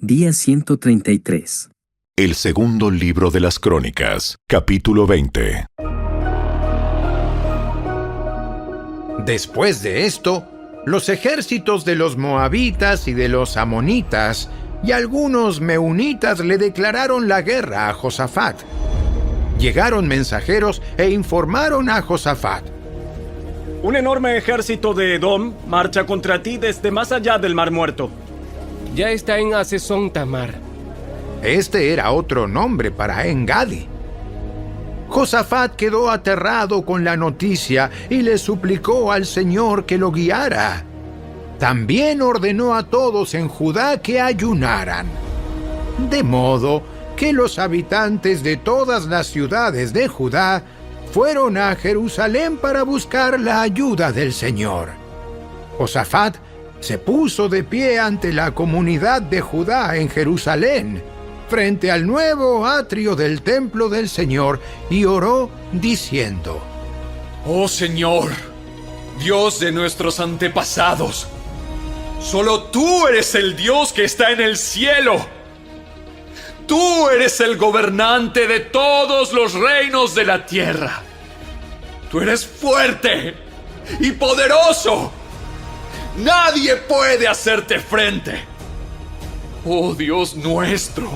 Día 133. El segundo libro de las Crónicas, capítulo 20. Después de esto, los ejércitos de los moabitas y de los amonitas y algunos meunitas le declararon la guerra a Josafat. Llegaron mensajeros e informaron a Josafat: Un enorme ejército de Edom marcha contra ti desde más allá del Mar Muerto. Ya está en Hazezón Tamar. Este era otro nombre para En-Gadi. Josafat quedó aterrado con la noticia y le suplicó al Señor que lo guiara. También ordenó a todos en Judá que ayunaran. De modo que los habitantes de todas las ciudades de Judá fueron a Jerusalén para buscar la ayuda del Señor. Josafat se puso de pie ante la comunidad de Judá en Jerusalén, frente al nuevo atrio del templo del Señor, y oró diciendo: Oh Señor, Dios de nuestros antepasados, solo tú eres el Dios que está en el cielo. Tú eres el gobernante de todos los reinos de la tierra. Tú eres fuerte y poderoso. Nadie puede hacerte frente. Oh Dios nuestro,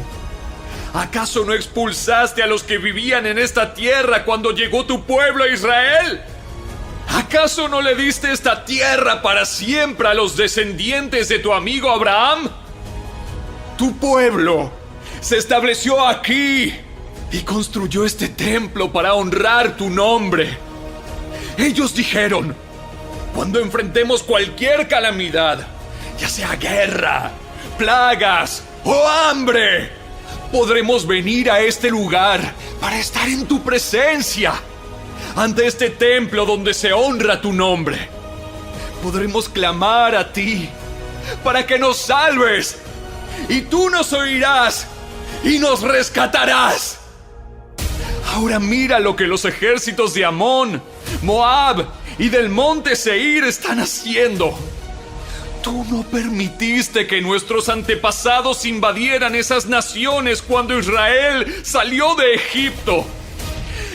¿acaso no expulsaste a los que vivían en esta tierra cuando llegó tu pueblo a Israel? ¿Acaso no le diste esta tierra para siempre a los descendientes de tu amigo Abraham? Tu pueblo se estableció aquí y construyó este templo para honrar tu nombre. Ellos dijeron: cuando enfrentemos cualquier calamidad, ya sea guerra, plagas o hambre, podremos venir a este lugar para estar en tu presencia, ante este templo donde se honra tu nombre. Podremos clamar a ti para que nos salves, y tú nos oirás y nos rescatarás. Ahora mira lo que los ejércitos de Amón, Moab y del monte Seir están haciendo. Tú no permitiste que nuestros antepasados invadieran esas naciones cuando Israel salió de Egipto.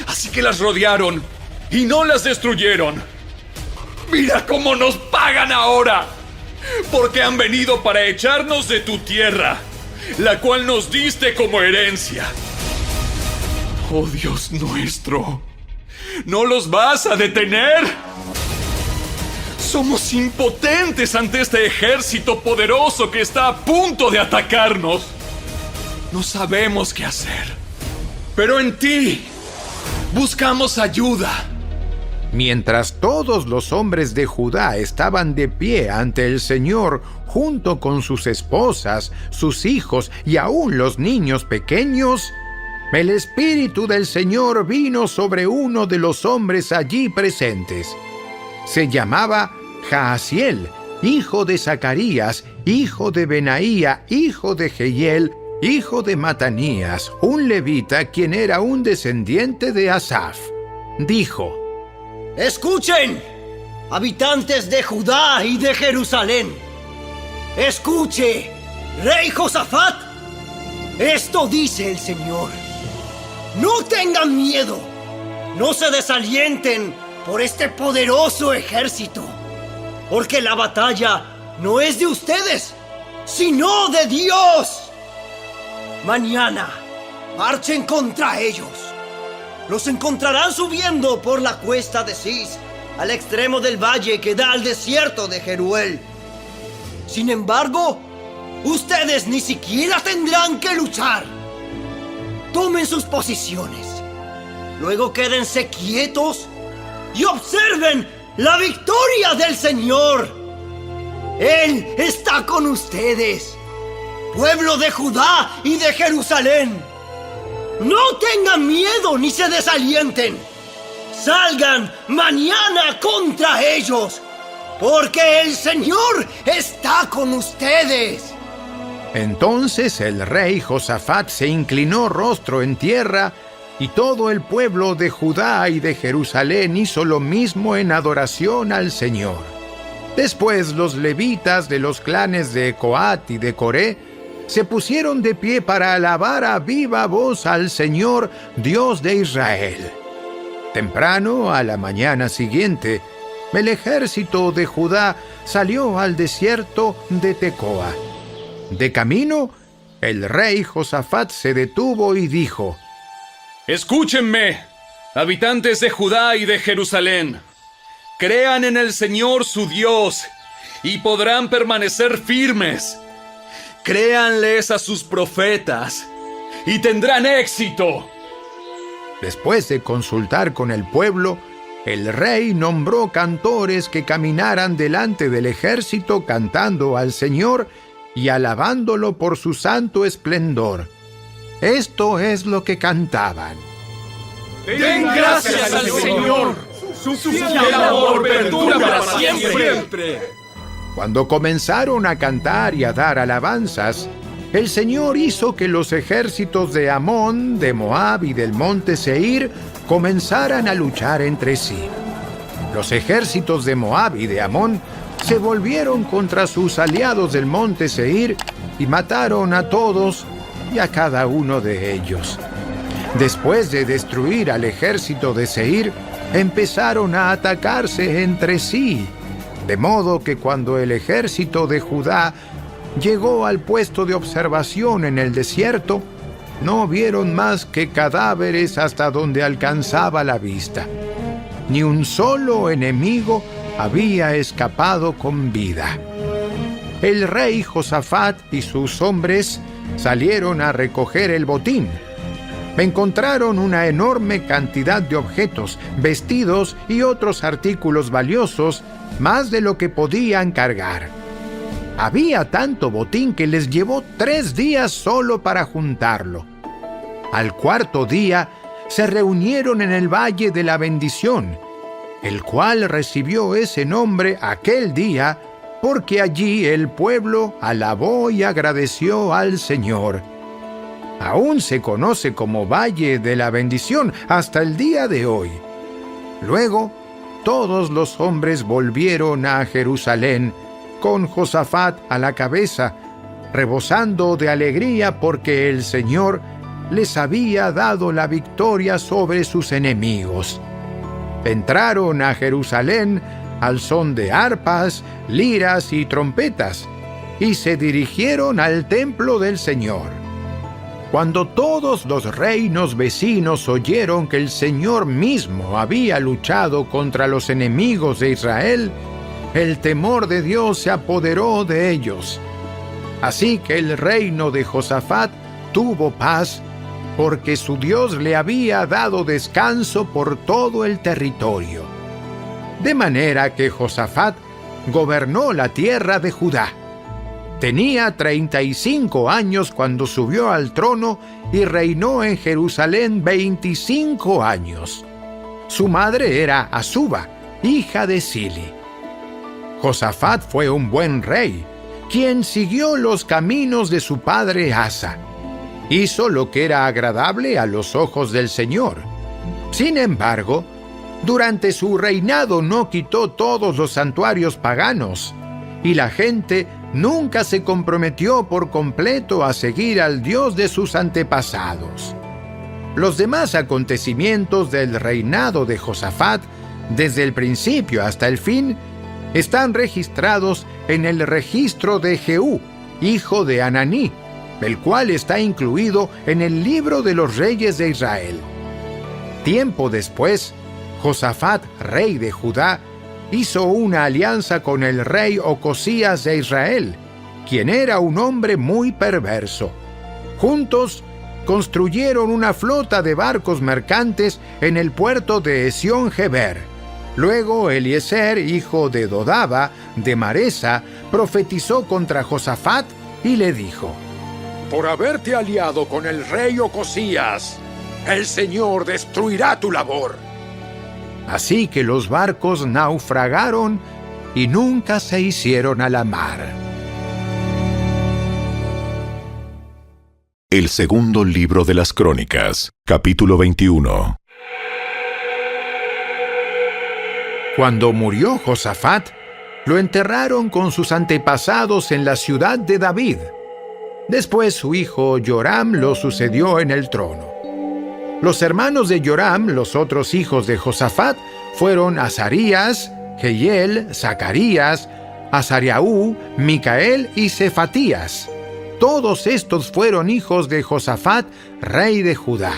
Así que las rodearon y no las destruyeron. Mira cómo nos pagan ahora, porque han venido para echarnos de tu tierra, la cual nos diste como herencia. Oh Dios nuestro, ¿no los vas a detener? Somos impotentes ante este ejército poderoso que está a punto de atacarnos. No sabemos qué hacer, pero en ti buscamos ayuda. Mientras todos los hombres de Judá estaban de pie ante el Señor, junto con sus esposas, sus hijos y aún los niños pequeños, el Espíritu del Señor vino sobre uno de los hombres allí presentes. Se llamaba Jaasiel, hijo de Zacarías, hijo de Benaía, hijo de Jehiel, hijo de Matanías, un levita quien era un descendiente de Asaf. Dijo: ¡Escuchen, habitantes de Judá y de Jerusalén! ¡Escuche, rey Josafat! Esto dice el Señor: no tengan miedo, no se desalienten por este poderoso ejército, porque la batalla no es de ustedes, sino de Dios. Mañana marchen contra ellos. Los encontrarán subiendo por la cuesta de Cis, al extremo del valle que da al desierto de Jeruel. Sin embargo, ustedes ni siquiera tendrán que luchar. Tomen sus posiciones. Luego quédense quietos y observen la victoria del Señor. Él está con ustedes, pueblo de Judá y de Jerusalén. No tengan miedo ni se desalienten. Salgan mañana contra ellos, porque el Señor está con ustedes. Entonces el rey Josafat se inclinó rostro en tierra, y todo el pueblo de Judá y de Jerusalén hizo lo mismo en adoración al Señor. Después los levitas de los clanes de Coat y de Coré se pusieron de pie para alabar a viva voz al Señor, Dios de Israel. Temprano, a la mañana siguiente, el ejército de Judá salió al desierto de Tecoa. De camino, el rey Josafat se detuvo y dijo: Escúchenme, habitantes de Judá y de Jerusalén. Crean en el Señor su Dios y podrán permanecer firmes. Créanles a sus profetas y tendrán éxito. Después de consultar con el pueblo, el rey nombró cantores que caminaran delante del ejército cantando al Señor y alabándolo por su santo esplendor. Esto es lo que cantaban. Den gracias al Señor. Su fiel amor perdura para siempre. Cuando comenzaron a cantar y a dar alabanzas, el Señor hizo que los ejércitos de Amón, de Moab y del monte Seir comenzaran a luchar entre sí. Los ejércitos de Moab y de Amón se volvieron contra sus aliados del monte Seir y mataron a todos y a cada uno de ellos. Después de destruir al ejército de Seir, empezaron a atacarse entre sí, de modo que cuando el ejército de Judá llegó al puesto de observación en el desierto, no vieron más que cadáveres hasta donde alcanzaba la vista. Ni un solo enemigo había escapado con vida. El rey Josafat y sus hombres salieron a recoger el botín. Encontraron una enorme cantidad de objetos, vestidos y otros artículos valiosos, más de lo que podían cargar. Había tanto botín que les llevó 3 días solo para juntarlo. Al cuarto día se reunieron en el Valle de la Bendición, el cual recibió ese nombre aquel día porque allí el pueblo alabó y agradeció al Señor. Aún se conoce como Valle de la Bendición hasta el día de hoy. Luego, todos los hombres volvieron a Jerusalén, con Josafat a la cabeza, rebosando de alegría porque el Señor les había dado la victoria sobre sus enemigos. Entraron a Jerusalén al son de arpas, liras y trompetas, y se dirigieron al templo del Señor. Cuando todos los reinos vecinos oyeron que el Señor mismo había luchado contra los enemigos de Israel, el temor de Dios se apoderó de ellos. Así que el reino de Josafat tuvo paz, porque su Dios le había dado descanso por todo el territorio. De manera que Josafat gobernó la tierra de Judá. Tenía 35 años cuando subió al trono y reinó en Jerusalén 25 años. Su madre era Azuba, hija de Sili. Josafat fue un buen rey, quien siguió los caminos de su padre Asa. Hizo lo que era agradable a los ojos del Señor. Sin embargo, durante su reinado no quitó todos los santuarios paganos, y la gente nunca se comprometió por completo a seguir al Dios de sus antepasados. Los demás acontecimientos del reinado de Josafat, desde el principio hasta el fin, están registrados en el registro de Jehú, hijo de Ananí, el cual está incluido en el libro de los reyes de Israel. Tiempo después, Josafat, rey de Judá, hizo una alianza con el rey Ocosías de Israel, quien era un hombre muy perverso. Juntos construyeron una flota de barcos mercantes en el puerto de Esión-Geber. Luego Eliezer, hijo de Dodaba, de Maresa, profetizó contra Josafat y le dijo: Por haberte aliado con el rey Ocosías, el Señor destruirá tu labor. Así que los barcos naufragaron y nunca se hicieron a la mar. El segundo libro de las Crónicas, capítulo 21. Cuando murió Josafat, lo enterraron con sus antepasados en la ciudad de David. Después su hijo Joram lo sucedió en el trono. Los hermanos de Joram, los otros hijos de Josafat, fueron Azarías, Jehiel, Zacarías, Azariahú, Micael y Cefatías. Todos estos fueron hijos de Josafat, rey de Judá.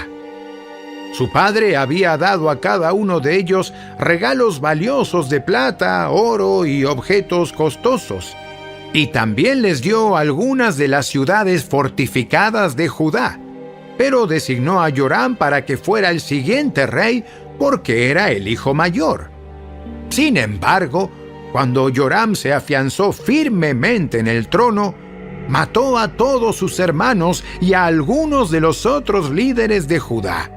Su padre había dado a cada uno de ellos regalos valiosos de plata, oro y objetos costosos, y también les dio algunas de las ciudades fortificadas de Judá, pero designó a Joram para que fuera el siguiente rey porque era el hijo mayor. Sin embargo, cuando Joram se afianzó firmemente en el trono, mató a todos sus hermanos y a algunos de los otros líderes de Judá.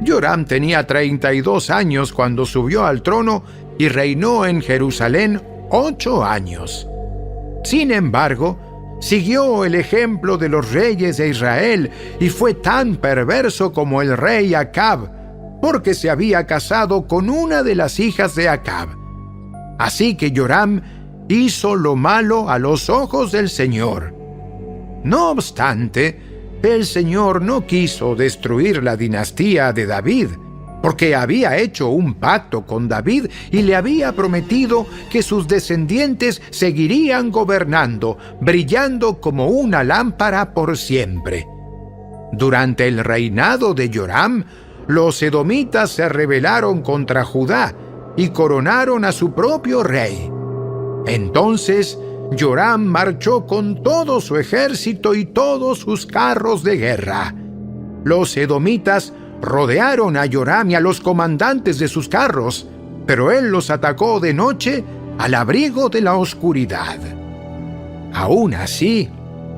Joram tenía 32 años cuando subió al trono y reinó en Jerusalén 8 años. Sin embargo, siguió el ejemplo de los reyes de Israel y fue tan perverso como el rey Acab, porque se había casado con una de las hijas de Acab. Así que Joram hizo lo malo a los ojos del Señor. No obstante, el Señor no quiso destruir la dinastía de David, porque había hecho un pacto con David y le había prometido que sus descendientes seguirían gobernando, brillando como una lámpara por siempre. Durante el reinado de Joram, los edomitas se rebelaron contra Judá y coronaron a su propio rey. Entonces Joram marchó con todo su ejército y todos sus carros de guerra. Los edomitas rodearon a Joram y a los comandantes de sus carros, pero él los atacó de noche al abrigo de la oscuridad. Aún así,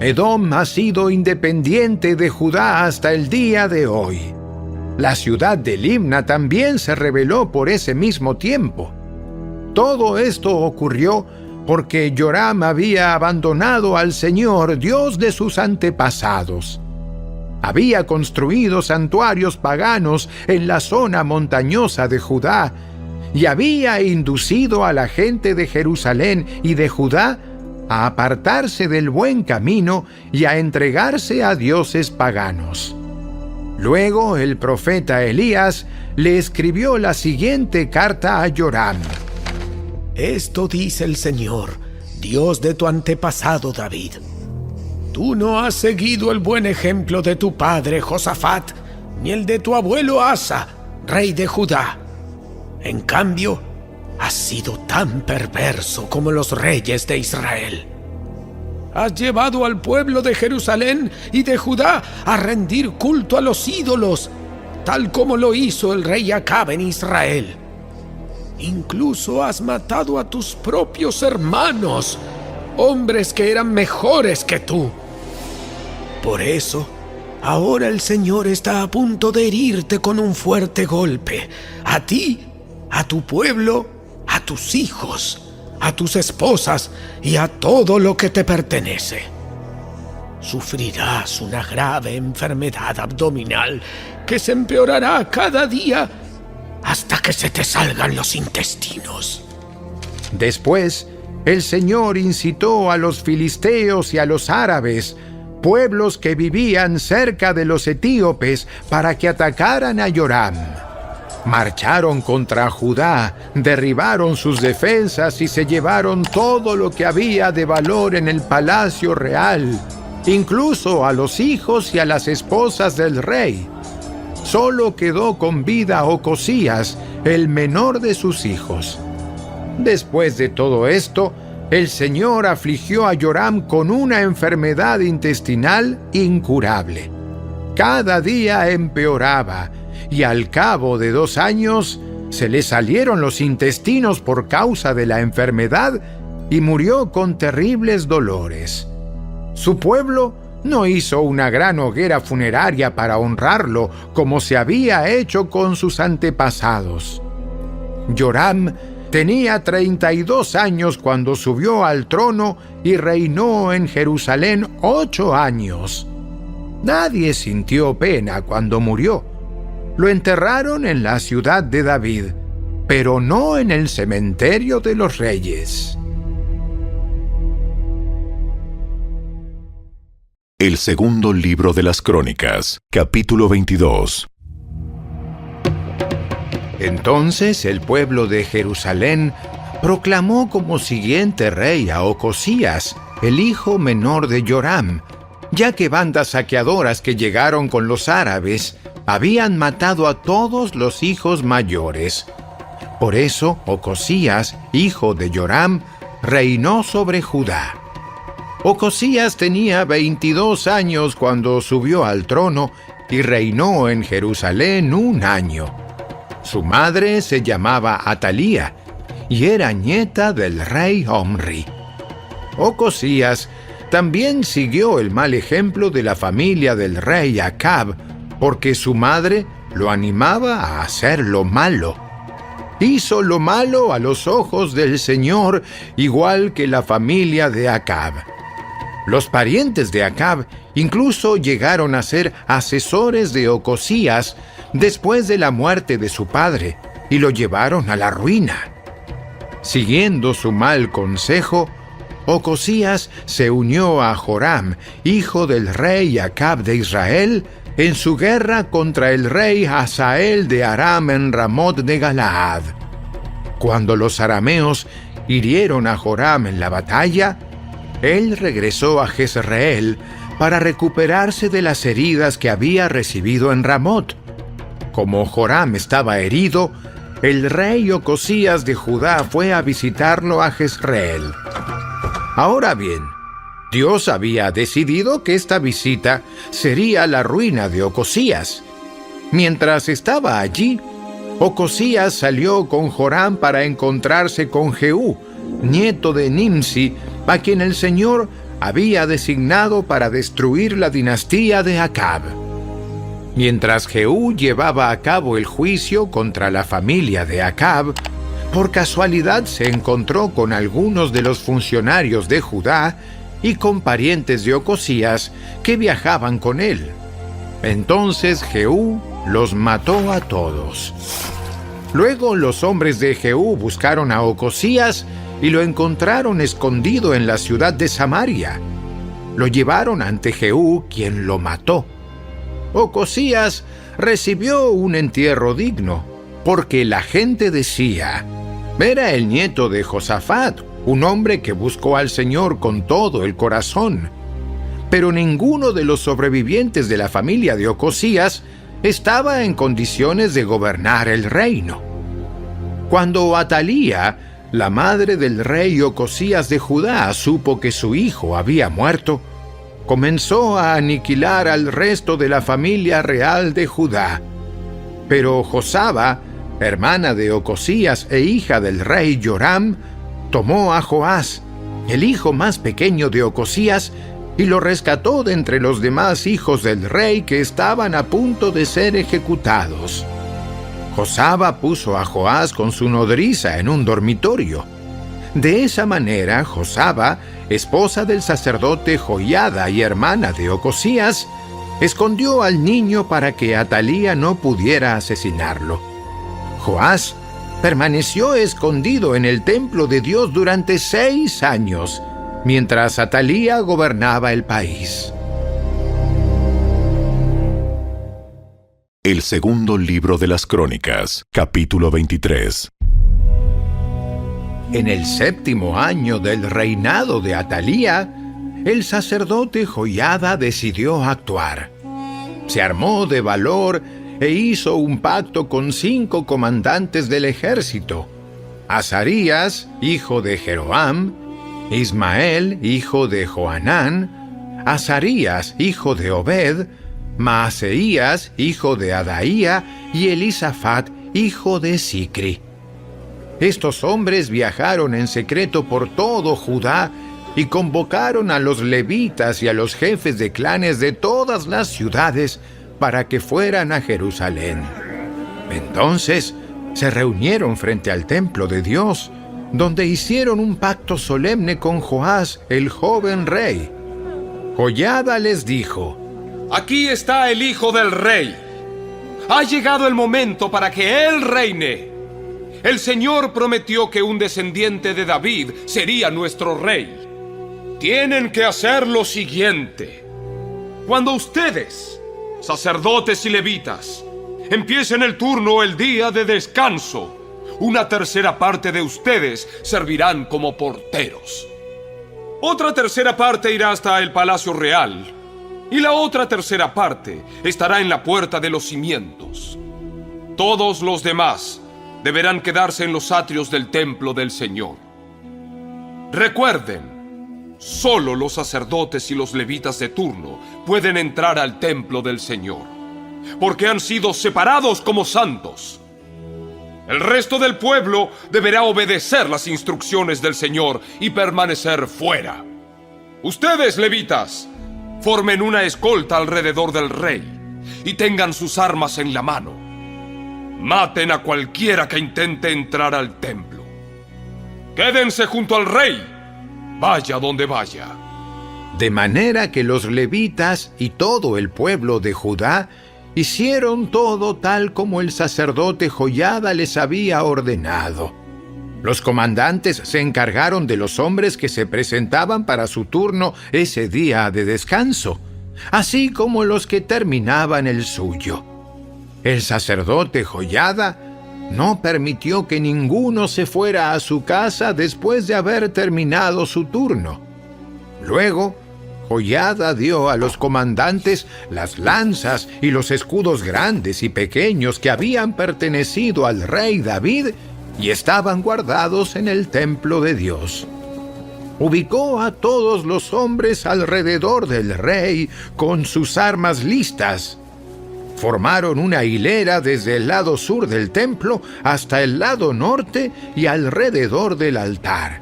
Edom ha sido independiente de Judá hasta el día de hoy. La ciudad de Libna también se rebeló por ese mismo tiempo. Todo esto ocurrió porque Joram había abandonado al Señor, Dios de sus antepasados. Había construido santuarios paganos en la zona montañosa de Judá y había inducido a la gente de Jerusalén y de Judá a apartarse del buen camino y a entregarse a dioses paganos. Luego el profeta Elías le escribió la siguiente carta a Joram. Esto dice el Señor, Dios de tu antepasado David. Tú no has seguido el buen ejemplo de tu padre Josafat, ni el de tu abuelo Asa, rey de Judá. En cambio, has sido tan perverso como los reyes de Israel. Has llevado al pueblo de Jerusalén y de Judá a rendir culto a los ídolos, tal como lo hizo el rey Acab en Israel. Incluso has matado a tus propios hermanos, hombres que eran mejores que tú. Por eso, ahora el Señor está a punto de herirte con un fuerte golpe, a ti, a tu pueblo, a tus hijos, a tus esposas y a todo lo que te pertenece. Sufrirás una grave enfermedad abdominal que se empeorará cada día hasta que se te salgan los intestinos. Después, el Señor incitó a los filisteos y a los árabes, pueblos que vivían cerca de los etíopes, para que atacaran a Joram. Marcharon contra Judá, derribaron sus defensas y se llevaron todo lo que había de valor en el palacio real, incluso a los hijos y a las esposas del rey. Solo quedó con vida Ocosías, el menor de sus hijos. Después de todo esto, el Señor afligió a Joram con una enfermedad intestinal incurable. Cada día empeoraba, y al cabo de 2 años se le salieron los intestinos por causa de la enfermedad y murió con terribles dolores. Su pueblo no hizo una gran hoguera funeraria para honrarlo como se había hecho con sus antepasados. Joram tenía 32 años cuando subió al trono y reinó en Jerusalén 8 años. Nadie sintió pena cuando murió. Lo enterraron en la ciudad de David, pero no en el cementerio de los reyes. El segundo libro de las Crónicas, capítulo 22. Entonces el pueblo de Jerusalén proclamó como siguiente rey a Ocosías, el hijo menor de Joram, ya que bandas saqueadoras que llegaron con los árabes habían matado a todos los hijos mayores. Por eso Ocosías, hijo de Joram, reinó sobre Judá. Ocosías tenía 22 años cuando subió al trono y reinó en Jerusalén 1 año. Su madre se llamaba Atalía y era nieta del rey Omri. Ocosías también siguió el mal ejemplo de la familia del rey Acab, porque su madre lo animaba a hacer lo malo. Hizo lo malo a los ojos del Señor, igual que la familia de Acab. Los parientes de Acab incluso llegaron a ser asesores de Ocosías después de la muerte de su padre y lo llevaron a la ruina. Siguiendo su mal consejo, Ocosías se unió a Joram, hijo del rey Acab de Israel, en su guerra contra el rey Hazael de Aram en Ramot de Galaad. Cuando los arameos hirieron a Joram en la batalla, él regresó a Jezreel para recuperarse de las heridas que había recibido en Ramot. Como Joram estaba herido, el rey Ocosías de Judá fue a visitarlo a Jezreel. Ahora bien, Dios había decidido que esta visita sería la ruina de Ocosías. Mientras estaba allí, Ocosías salió con Joram para encontrarse con Jehú, nieto de Nimsi, a quien el Señor había designado para destruir la dinastía de Acab. Mientras Jehú llevaba a cabo el juicio contra la familia de Acab, por casualidad se encontró con algunos de los funcionarios de Judá y con parientes de Ocosías que viajaban con él. Entonces Jehú los mató a todos. Luego los hombres de Jehú buscaron a Ocosías y lo encontraron escondido en la ciudad de Samaria. Lo llevaron ante Jehú, quien lo mató. Ocosías recibió un entierro digno, porque la gente decía: era el nieto de Josafat, un hombre que buscó al Señor con todo el corazón. Pero ninguno de los sobrevivientes de la familia de Ocosías estaba en condiciones de gobernar el reino. Cuando Atalía, la madre del rey Ocosías de Judá, supo que su hijo había muerto, comenzó a aniquilar al resto de la familia real de Judá. Pero Josaba, hermana de Ocosías e hija del rey Joram, tomó a Joás, el hijo más pequeño de Ocosías, y lo rescató de entre los demás hijos del rey que estaban a punto de ser ejecutados. Josaba puso a Joás con su nodriza en un dormitorio. De esa manera, Josaba, esposa del sacerdote Joiada y hermana de Ocosías, escondió al niño para que Atalía no pudiera asesinarlo. Joás permaneció escondido en el templo de Dios durante 6 años, mientras Atalía gobernaba el país. El segundo libro de las Crónicas, capítulo 23. En el 7º año del reinado de Atalía, el sacerdote Joiada decidió actuar. Se armó de valor e hizo un pacto con 5 comandantes del ejército: Azarías, hijo de Jeroam; Ismael, hijo de Johanán; Azarías, hijo de Obed; Maaseías, hijo de Adaía; y Elisafat, hijo de Sicri. Estos hombres viajaron en secreto por todo Judá y convocaron a los levitas y a los jefes de clanes de todas las ciudades para que fueran a Jerusalén. Entonces se reunieron frente al templo de Dios, donde hicieron un pacto solemne con Joás, el joven rey. Joiada les dijo: Aquí está el hijo del rey. Ha llegado el momento para que él reine. El Señor prometió que un descendiente de David sería nuestro rey. Tienen que hacer lo siguiente: Cuando ustedes, sacerdotes y levitas, empiecen el turno el día de descanso, una tercera parte de ustedes servirán como porteros. Otra tercera parte irá hasta el palacio real, y la otra tercera parte estará en la puerta de los cimientos. Todos los demás deberán quedarse en los atrios del templo del Señor. Recuerden, solo los sacerdotes y los levitas de turno pueden entrar al templo del Señor, porque han sido separados como santos. El resto del pueblo deberá obedecer las instrucciones del Señor y permanecer fuera. Ustedes, levitas, formen una escolta alrededor del rey y tengan sus armas en la mano. Maten a cualquiera que intente entrar al templo. Quédense junto al rey, vaya donde vaya. De manera que los levitas y todo el pueblo de Judá hicieron todo tal como el sacerdote Joiada les había ordenado. Los comandantes se encargaron de los hombres que se presentaban para su turno ese día de descanso, así como los que terminaban el suyo. El sacerdote Joiada no permitió que ninguno se fuera a su casa después de haber terminado su turno. Luego, Joiada dio a los comandantes las lanzas y los escudos grandes y pequeños que habían pertenecido al rey David y estaban guardados en el templo de Dios. Ubicó a todos los hombres alrededor del rey con sus armas listas. Formaron una hilera desde el lado sur del templo hasta el lado norte y alrededor del altar.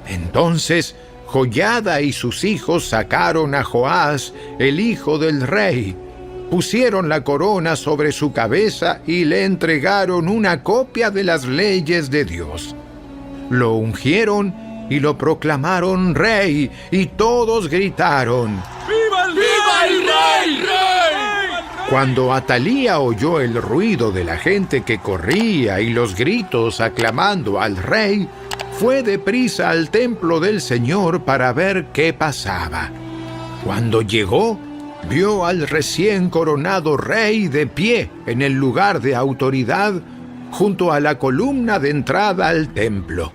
Entonces, Joiada y sus hijos sacaron a Joás, el hijo del rey, pusieron la corona sobre su cabeza y le entregaron una copia de las leyes de Dios. Lo ungieron y lo proclamaron rey, y todos gritaron: ¡Viva el rey! Cuando Atalía oyó el ruido de la gente que corría y los gritos aclamando al rey, fue deprisa al templo del Señor para ver qué pasaba. Cuando llegó, vio al recién coronado rey de pie en el lugar de autoridad, junto a la columna de entrada al templo.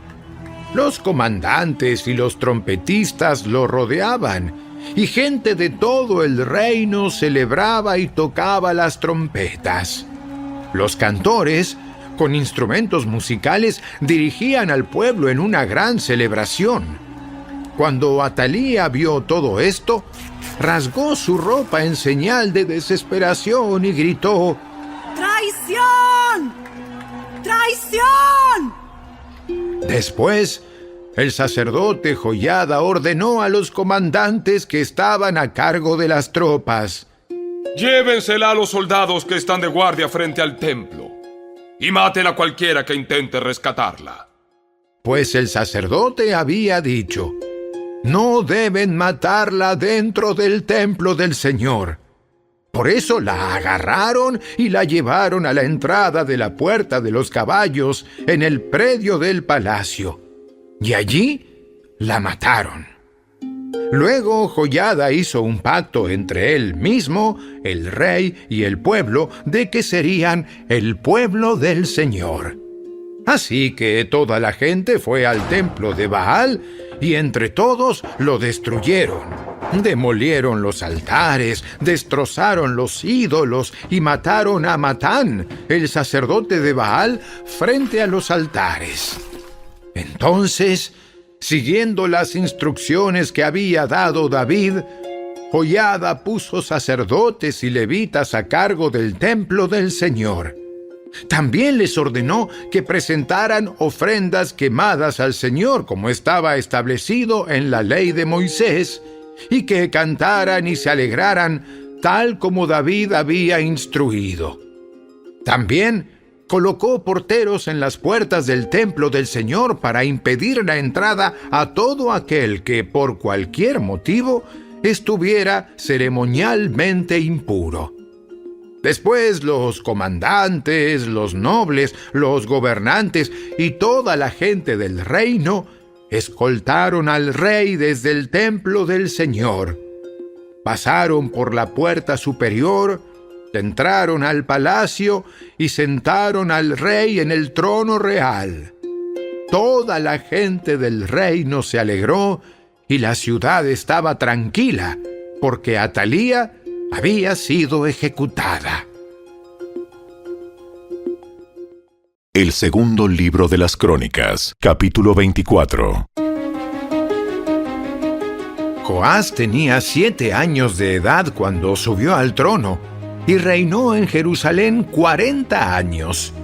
Los comandantes y los trompetistas lo rodeaban, y gente de todo el reino celebraba y tocaba las trompetas. Los cantores, con instrumentos musicales, dirigían al pueblo en una gran celebración. Cuando Atalía vio todo esto, rasgó su ropa en señal de desesperación y gritó: ¡Traición! ¡Traición! Después, el sacerdote Joiada ordenó a los comandantes que estaban a cargo de las tropas: Llévensela a los soldados que están de guardia frente al templo y maten a cualquiera que intente rescatarla. Pues el sacerdote había dicho: no deben matarla dentro del templo del Señor. Por eso la agarraron y la llevaron a la entrada de la Puerta de los Caballos en el predio del palacio. Y allí la mataron. Luego Joiada hizo un pacto entre él mismo, el rey y el pueblo, de que serían el pueblo del Señor. Así que toda la gente fue al templo de Baal y entre todos lo destruyeron. Demolieron los altares, destrozaron los ídolos y mataron a Matán, el sacerdote de Baal, frente a los altares. Entonces, siguiendo las instrucciones que había dado David, Joiada puso sacerdotes y levitas a cargo del templo del Señor. También les ordenó que presentaran ofrendas quemadas al Señor, como estaba establecido en la ley de Moisés, y que cantaran y se alegraran, tal como David había instruido. También colocó porteros en las puertas del templo del Señor para impedir la entrada a todo aquel que, por cualquier motivo, estuviera ceremonialmente impuro. Después los comandantes, los nobles, los gobernantes y toda la gente del reino escoltaron al rey desde el templo del Señor. pasaron por la puerta superior, entraron al palacio y sentaron al rey en el trono real. Toda la gente del reino se alegró y la ciudad estaba tranquila, porque Atalía había sido ejecutada. El segundo libro de las Crónicas, capítulo 24. Joás tenía 7 años de edad cuando subió al trono y reinó en Jerusalén 40 años.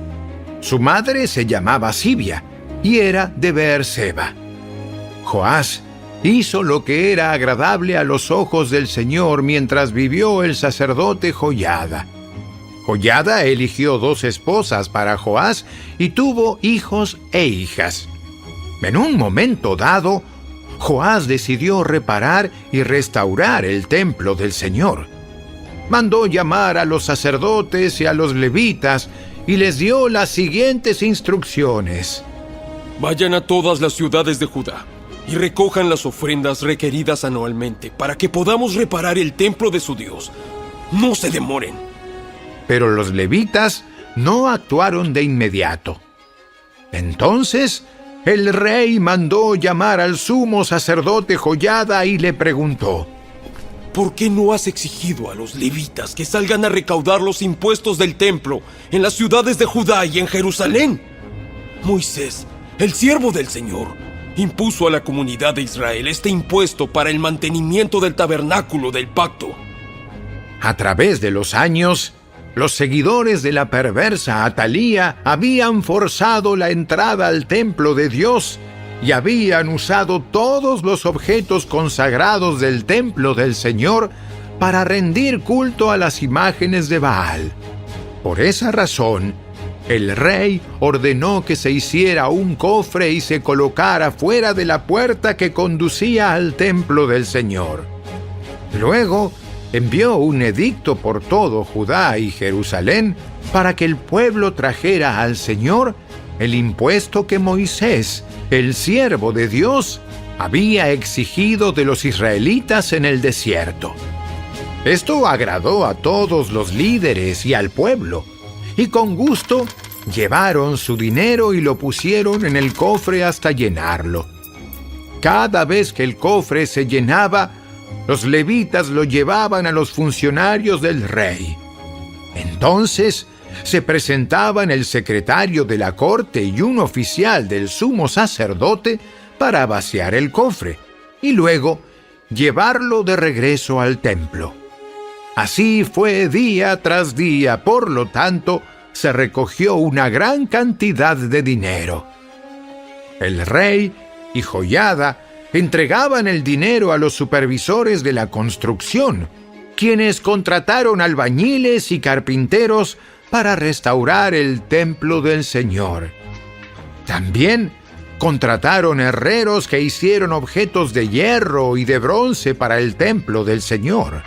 Su madre se llamaba Sibia y era de Beerseba. Joás hizo lo que era agradable a los ojos del Señor mientras vivió el sacerdote Joiada. Joiada eligió 2 esposas para Joás y tuvo hijos e hijas. En un momento dado, Joás decidió reparar y restaurar el templo del Señor. Mandó llamar a los sacerdotes y a los levitas y les dio las siguientes instrucciones. Vayan a todas las ciudades de Judá y recojan las ofrendas requeridas anualmente para que podamos reparar el templo de su Dios. No se demoren. Pero los levitas no actuaron de inmediato. Entonces, el rey mandó llamar al sumo sacerdote Joiada y le preguntó: ¿Por qué no has exigido a los levitas que salgan a recaudar los impuestos del templo en las ciudades de Judá y en Jerusalén? Moisés, el siervo del Señor, impuso a la comunidad de Israel este impuesto para el mantenimiento del tabernáculo del pacto. A través de los años, los seguidores de la perversa Atalía habían forzado la entrada al templo de Dios y habían usado todos los objetos consagrados del templo del Señor para rendir culto a las imágenes de Baal. Por esa razón, el rey ordenó que se hiciera un cofre y se colocara fuera de la puerta que conducía al templo del Señor. Luego, envió un edicto por todo Judá y Jerusalén para que el pueblo trajera al Señor el impuesto que Moisés, el siervo de Dios, había exigido de los israelitas en el desierto. Esto agradó a todos los líderes y al pueblo, y con gusto llevaron su dinero y lo pusieron en el cofre hasta llenarlo. Cada vez que el cofre se llenaba, los levitas lo llevaban a los funcionarios del rey. Entonces se presentaban el secretario de la corte y un oficial del sumo sacerdote para vaciar el cofre y luego llevarlo de regreso al templo. Así fue día tras día, por lo tanto, se recogió una gran cantidad de dinero. El rey y Joiada entregaban el dinero a los supervisores de la construcción, quienes contrataron albañiles y carpinteros para restaurar el templo del Señor. También contrataron herreros que hicieron objetos de hierro y de bronce para el templo del Señor.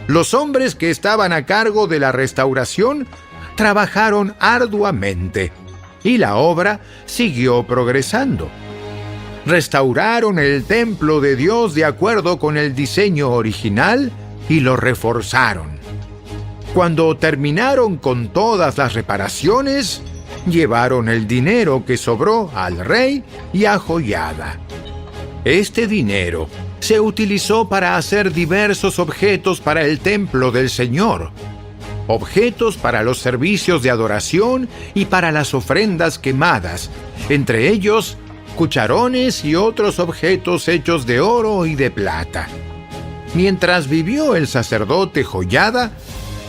Los hombres que estaban a cargo de la restauración trabajaron arduamente y la obra siguió progresando. Restauraron el templo de Dios de acuerdo con el diseño original y lo reforzaron. Cuando terminaron con todas las reparaciones, llevaron el dinero que sobró al rey y a Joiada. Este dinero se utilizó para hacer diversos objetos para el templo del Señor, objetos para los servicios de adoración y para las ofrendas quemadas, entre ellos cucharones y otros objetos hechos de oro y de plata. Mientras vivió el sacerdote Joiada,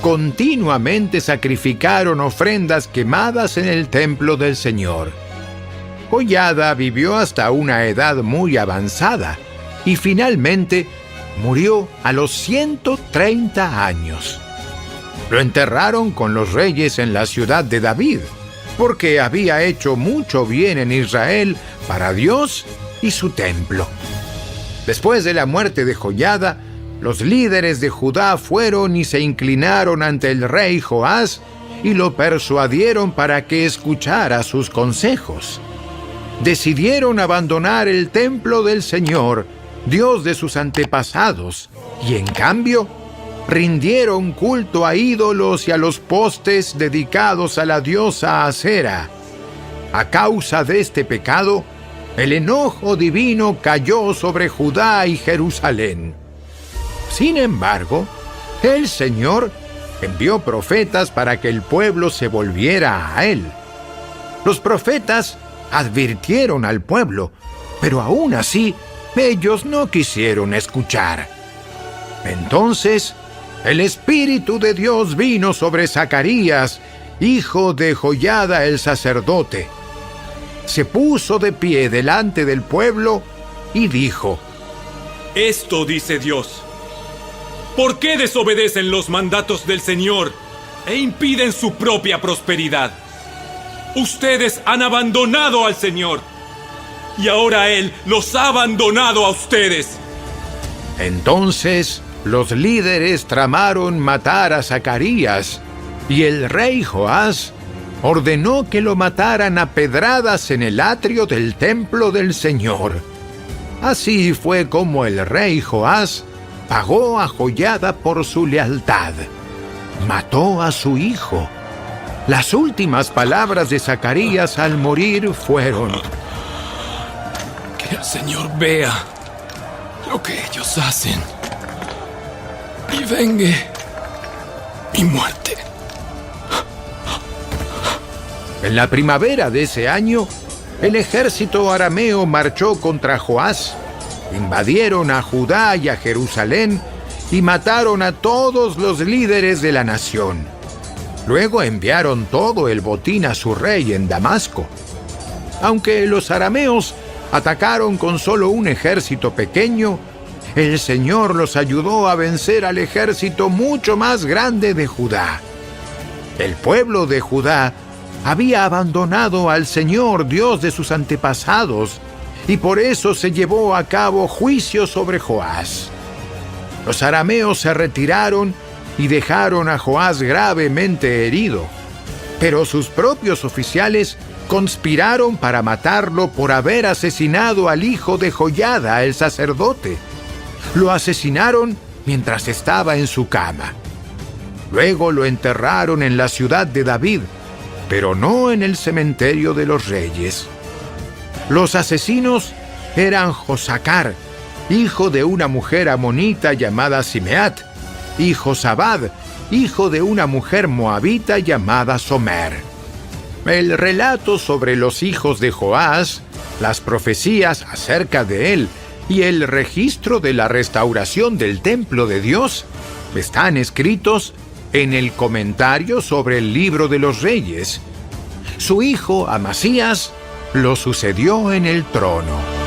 continuamente sacrificaron ofrendas quemadas en el templo del Señor. Joiada vivió hasta una edad muy avanzada y finalmente murió a los 130 años. Lo enterraron con los reyes en la ciudad de David, porque había hecho mucho bien en Israel para Dios y su templo. Después de la muerte de Joiada, los líderes de Judá fueron y se inclinaron ante el rey Joás y lo persuadieron para que escuchara sus consejos. Decidieron abandonar el templo del Señor dios de sus antepasados, y en cambio rindieron culto a ídolos y a los postes dedicados a la diosa Acera. A causa de este pecado, el enojo divino cayó sobre Judá y Jerusalén. Sin embargo, el Señor envió profetas para que el pueblo se volviera a Él. Los profetas advirtieron al pueblo, pero aún así ellos no quisieron escuchar. Entonces, el Espíritu de Dios vino sobre Zacarías, hijo de Joiada el sacerdote. Se puso de pie delante del pueblo y dijo: Esto dice Dios: ¿por qué desobedecen los mandatos del Señor e impiden su propia prosperidad? Ustedes han abandonado al Señor, y ahora Él los ha abandonado a ustedes. Entonces los líderes tramaron matar a Zacarías, y el rey Joás ordenó que lo mataran a pedradas en el atrio del templo del Señor. Así fue como el rey Joás pagó a Joiada por su lealtad. Mató a su hijo. Las últimas palabras de Zacarías al morir fueron: Que el Señor vea lo que ellos hacen y vengue mi muerte. En la primavera de ese año, el ejército arameo marchó contra Joás, invadieron a Judá y a Jerusalén y mataron a todos los líderes de la nación. Luego enviaron todo el botín a su rey en Damasco. Aunque los arameos atacaron con solo un ejército pequeño, el Señor los ayudó a vencer al ejército mucho más grande de Judá. El pueblo de Judá había abandonado al Señor, Dios de sus antepasados, y por eso se llevó a cabo juicio sobre Joás. Los arameos se retiraron y dejaron a Joás gravemente herido, pero sus propios oficiales conspiraron para matarlo por haber asesinado al hijo de Joiada, el sacerdote. Lo asesinaron mientras estaba en su cama. Luego lo enterraron en la ciudad de David, pero no en el cementerio de los reyes. Los asesinos eran Josacar, hijo de una mujer amonita llamada Simeat, y Josabad, hijo de una mujer moabita llamada Somer. El relato sobre los hijos de Joás, las profecías acerca de él y el registro de la restauración del templo de Dios están escritos en el comentario sobre el libro de los reyes. Su hijo Amasías lo sucedió en el trono.